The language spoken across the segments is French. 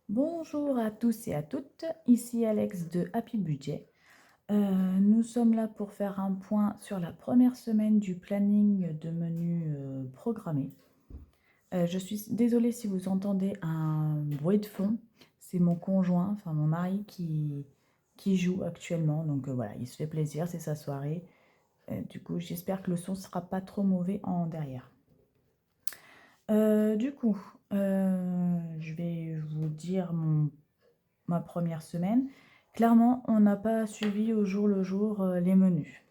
Bonjour à tous et à toutes, ici Alex de Happy Budget. Nous sommes là pour faire un point sur la première semaine du planning de menu programmé. Je suis désolée si vous entendez un bruit de fond, c'est mon conjoint, enfin mon mari qui joue actuellement, donc voilà, il se fait plaisir, c'est sa soirée. Du coup, j'espère que le son ne sera pas trop mauvais en derrière. Du coup, je vais vous dire ma première semaine. Clairement, on n'a pas suivi au jour le jour les menus.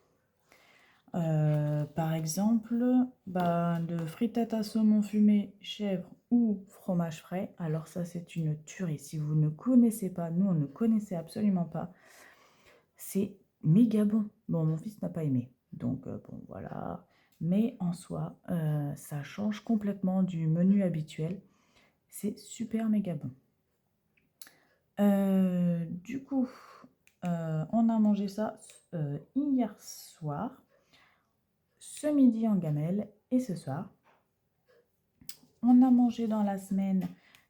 Par exemple, de frittata saumon fumé, chèvre ou fromage frais. Alors ça, c'est une tuerie. Si vous ne connaissez pas, nous, on ne connaissait absolument pas. C'est méga bon. Bon, mon fils n'a pas aimé. Donc, bon, voilà. Mais en soi, ça change complètement du menu habituel. C'est super méga bon. Du coup, on a mangé ça hier soir, ce midi en gamelle et ce soir. On a mangé dans la semaine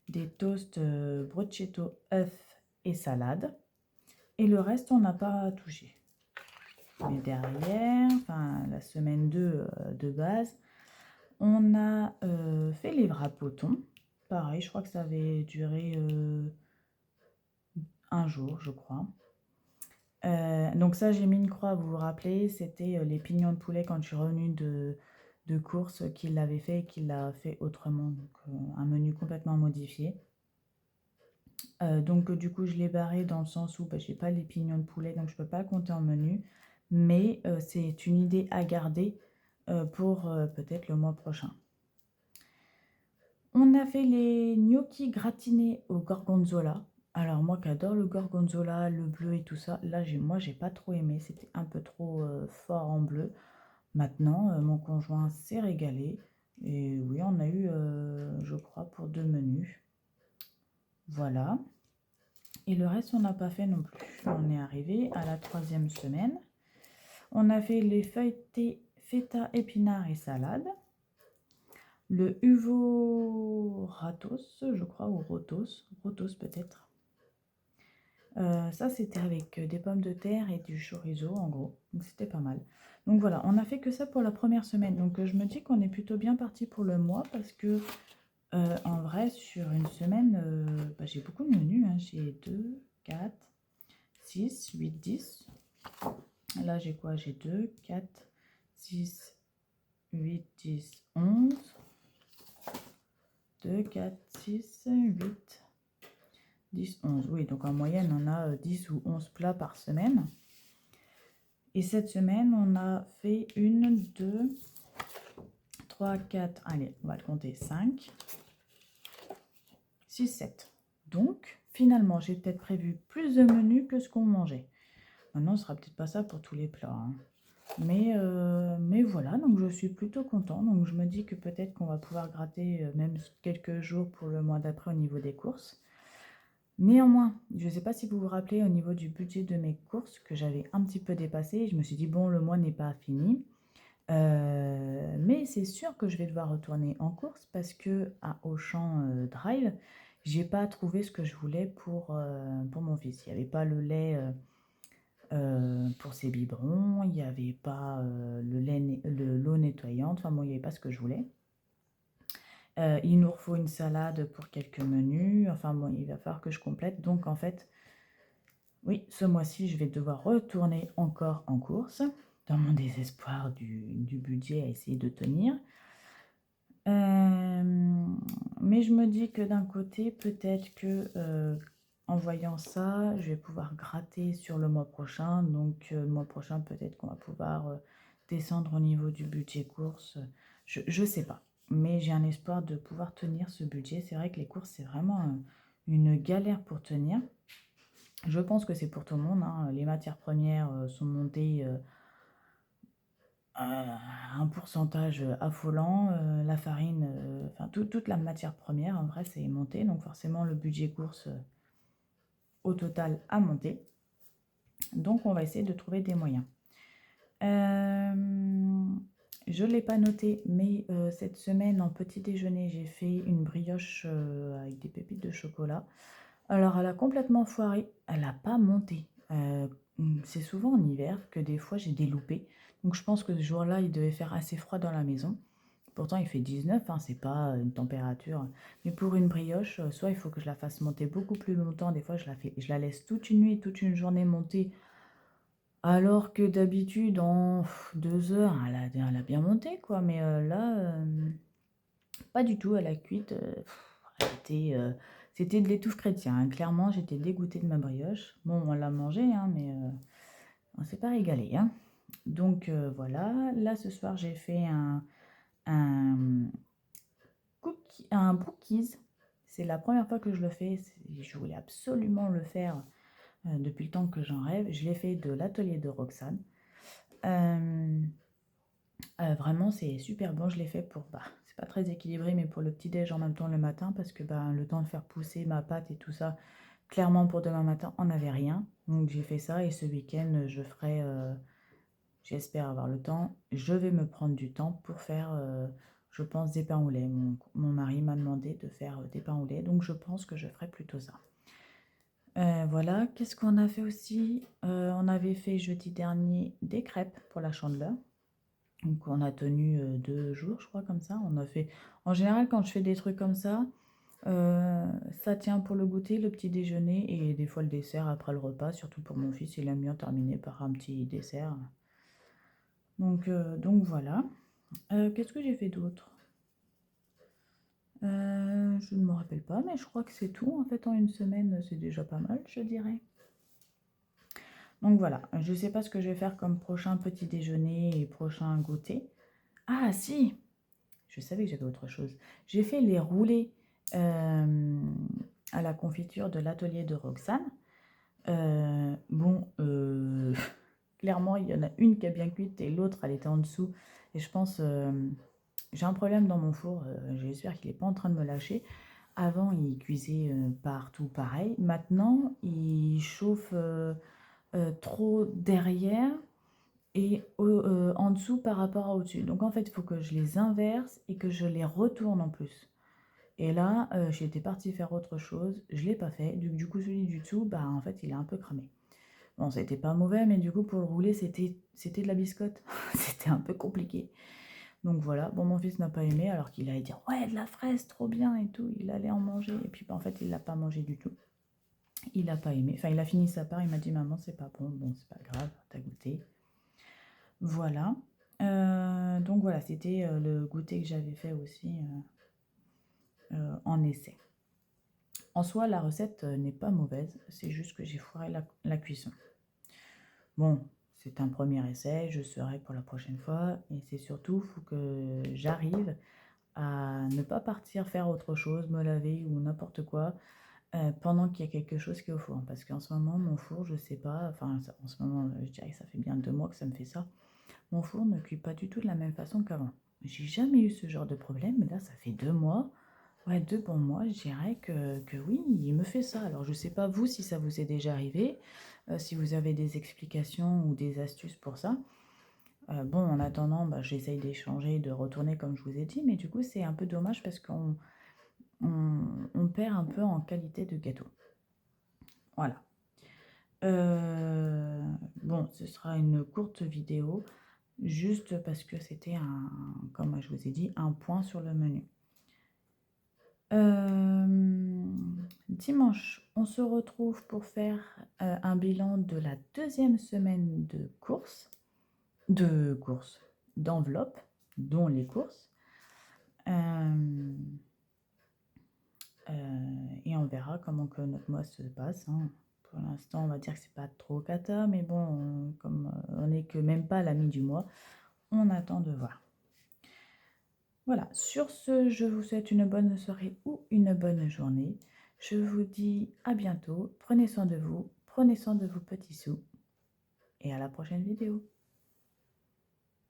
des toasts bruschetto, œufs et salade. Et le reste, on n'a pas touché. Mais derrière, enfin la semaine 2 de base, on a fait les wrapotons. Pareil, je crois que ça avait duré un jour, je crois. Donc ça, j'ai mis une croix, vous vous rappelez, c'était les pignons de poulet quand je suis revenue de course qu'il l'avait fait et qu'il l'a fait autrement. Donc un menu complètement modifié. Donc du coup, je l'ai barré dans le sens où j'ai pas les pignons de poulet, donc je peux pas le compter en menu. Mais c'est une idée à garder pour peut-être le mois prochain. On a fait les gnocchis gratinés au gorgonzola. Alors moi qui adore le gorgonzola, le bleu et tout ça, là moi j'ai pas trop aimé, c'était un peu trop fort en bleu. Maintenant, mon conjoint s'est régalé. Et oui, on a eu, je crois, pour 2 menus. Voilà. Et le reste, on n'a pas fait non plus. On est arrivé à la 3e semaine. On a fait les feuilletés feta, épinards et salade. Le uvo ratos, je crois, ou rotos peut-être. Ça, c'était avec des pommes de terre et du chorizo, en gros. Donc, c'était pas mal. Donc, voilà, on a fait que ça pour la première semaine. Donc, je me dis qu'on est plutôt bien parti pour le mois parce que, en vrai, sur une semaine, j'ai beaucoup de menus, hein. J'ai 2, 4, 6, 8, 10. Là, j'ai quoi? J'ai 2, 4, 6, 8, 10, 11. 2, 4, 6, 8, 10, 11. Oui, donc en moyenne, on a 10 ou 11 plats par semaine. Et cette semaine, on a fait 1, 2, 3, 4, allez, on va le compter, 5, 6, 7. Donc, finalement, j'ai peut-être prévu plus de menus que ce qu'on mangeait. Maintenant, ce sera peut-être pas ça pour tous les plats, hein. Mais voilà, donc je suis plutôt content. Donc, je me dis que peut-être qu'on va pouvoir gratter même quelques jours pour le mois d'après au niveau des courses. Néanmoins, je ne sais pas si vous vous rappelez au niveau du budget de mes courses que j'avais un petit peu dépassé. Je me suis dit, bon, le mois n'est pas fini. Mais c'est sûr que je vais devoir retourner en course parce que à Auchan Drive, j'ai pas trouvé ce que je voulais pour mon fils. Il n'y avait pas le lait pour ses biberons, il n'y avait pas l'eau nettoyante, enfin bon, il n'y avait pas ce que je voulais. Il nous refaut une salade pour quelques menus, enfin bon, il va falloir que je complète. Donc en fait, oui, ce mois-ci, je vais devoir retourner encore en course, dans mon désespoir du budget à essayer de tenir. Mais je me dis que d'un côté, peut-être que en voyant ça, je vais pouvoir gratter sur le mois prochain. Donc le mois prochain, peut-être qu'on va pouvoir descendre au niveau du budget course. Je sais pas. Mais j'ai un espoir de pouvoir tenir ce budget. C'est vrai que les courses, c'est vraiment une galère pour tenir. Je pense que c'est pour tout le monde, hein. Les matières premières sont montées à un pourcentage affolant. La farine, enfin toute la matière première, en vrai, c'est monté. Donc forcément, le budget course au total a monté. Donc on va essayer de trouver des moyens. Je ne l'ai pas noté, mais cette semaine, en petit déjeuner, j'ai fait une brioche avec des pépites de chocolat. Alors, elle a complètement foiré, elle a pas monté. C'est souvent en hiver que des fois j'ai des loupés. Donc je pense que ce jour-là, il devait faire assez froid dans la maison. Pourtant, il fait 19, hein, c'est pas une température. Mais pour une brioche, soit il faut que je la fasse monter beaucoup plus longtemps. Des fois, je la laisse toute une nuit, toute une journée monter. Alors que d'habitude, en 2 heures, elle a bien monté, quoi. Mais là, pas du tout. Elle a cuite. Elle était, c'était de l'étouffe chrétien, hein. Clairement, j'étais dégoûtée de ma brioche. Bon, on l'a mangée, hein, mais on s'est pas régalé, hein. Donc voilà. Là, ce soir, j'ai fait un un cookies. C'est la première fois que je le fais. Je voulais absolument le faire depuis le temps que j'en rêve. Je l'ai fait de l'atelier de Roxane. Euh, Vraiment, c'est super bon. Je l'ai fait pour, bah, c'est pas très équilibré, mais pour le petit-déj en même temps le matin, parce que bah, le temps de faire pousser ma pâte et tout ça, clairement pour demain matin, on n'avait rien. Donc j'ai fait ça et ce week-end, je ferai, j'espère avoir le temps. Je vais me prendre du temps pour faire, je pense, des pains au lait. Mon mari m'a demandé de faire des pains au lait, donc je pense que je ferai plutôt ça. Voilà, qu'est-ce qu'on a fait aussi? On avait fait jeudi dernier des crêpes pour la Chandeleur. Donc on a tenu 2 jours, je crois, comme ça. On a fait. En général, quand je fais des trucs comme ça tient pour le goûter, le petit déjeuner et des fois le dessert après le repas, surtout pour mon fils, il aime bien terminer par un petit dessert. Donc voilà. Qu'est-ce que j'ai fait d'autre? Je ne me rappelle pas, mais je crois que c'est tout. En fait, en une semaine, c'est déjà pas mal, je dirais. Donc voilà, je ne sais pas ce que je vais faire comme prochain petit déjeuner et prochain goûter. Ah si, je savais que j'avais autre chose. J'ai fait les roulés à la confiture de l'atelier de Roxane. Bon, clairement, il y en a une qui a bien cuite et l'autre, elle était en dessous. Et je pense, j'ai un problème dans mon four. J'espère qu'il n'est pas en train de me lâcher. Avant, il cuisait partout pareil. Maintenant, il chauffe trop derrière et en dessous par rapport à au-dessus. Donc en fait, il faut que je les inverse et que je les retourne en plus. Et là, j'étais partie faire autre chose, je ne l'ai pas fait. Du coup, celui du dessous, bah en fait, il est un peu cramé. Bon, c'était pas mauvais, mais du coup, pour le rouler, c'était de la biscotte. C'était un peu compliqué. Donc voilà, bon, mon fils n'a pas aimé, alors qu'il allait dire ouais, de la fraise, trop bien et tout. Il allait en manger, et puis bah, en fait, il l'a pas mangé du tout. Il n'a pas aimé. Enfin, il a fini sa part, il m'a dit maman, c'est pas bon. Bon, c'est pas grave, t'as goûté. Voilà. Donc voilà, c'était le goûter que j'avais fait aussi en essai. En soi, la recette n'est pas mauvaise, c'est juste que j'ai foiré la cuisson. Bon, c'est un premier essai, je serai pour la prochaine fois, et c'est surtout, faut que j'arrive à ne pas partir faire autre chose, me laver ou n'importe quoi, pendant qu'il y a quelque chose qui est au four. Parce qu'en ce moment, mon four, je sais pas, enfin, en ce moment, je dirais que ça fait bien 2 mois que ça me fait ça. Mon four ne cuit pas du tout de la même façon qu'avant. J'ai jamais eu ce genre de problème, mais là, ça fait 2 mois. Ouais, 2 bons mois, je dirais que oui, il me fait ça. Alors, je sais pas vous si ça vous est déjà arrivé, si vous avez des explications ou des astuces pour ça. Bon, en attendant, bah, j'essaye d'échanger, de retourner comme je vous ai dit, mais du coup, c'est un peu dommage parce qu'on perd un peu en qualité de gâteau. Voilà. Bon, ce sera une courte vidéo, juste parce que c'était comme je vous ai dit, un point sur le menu. Dimanche, on se retrouve pour faire un bilan de la 2e semaine d'enveloppe, dont les courses. Et on verra comment que notre mois se passe, hein. Pour l'instant, on va dire que c'est pas trop cata, mais bon, comme on n'est que même pas à la mi-du-mois, on attend de voir. Voilà, sur ce, je vous souhaite une bonne soirée ou une bonne journée. Je vous dis à bientôt. Prenez soin de vous, prenez soin de vos petits sous et à la prochaine vidéo.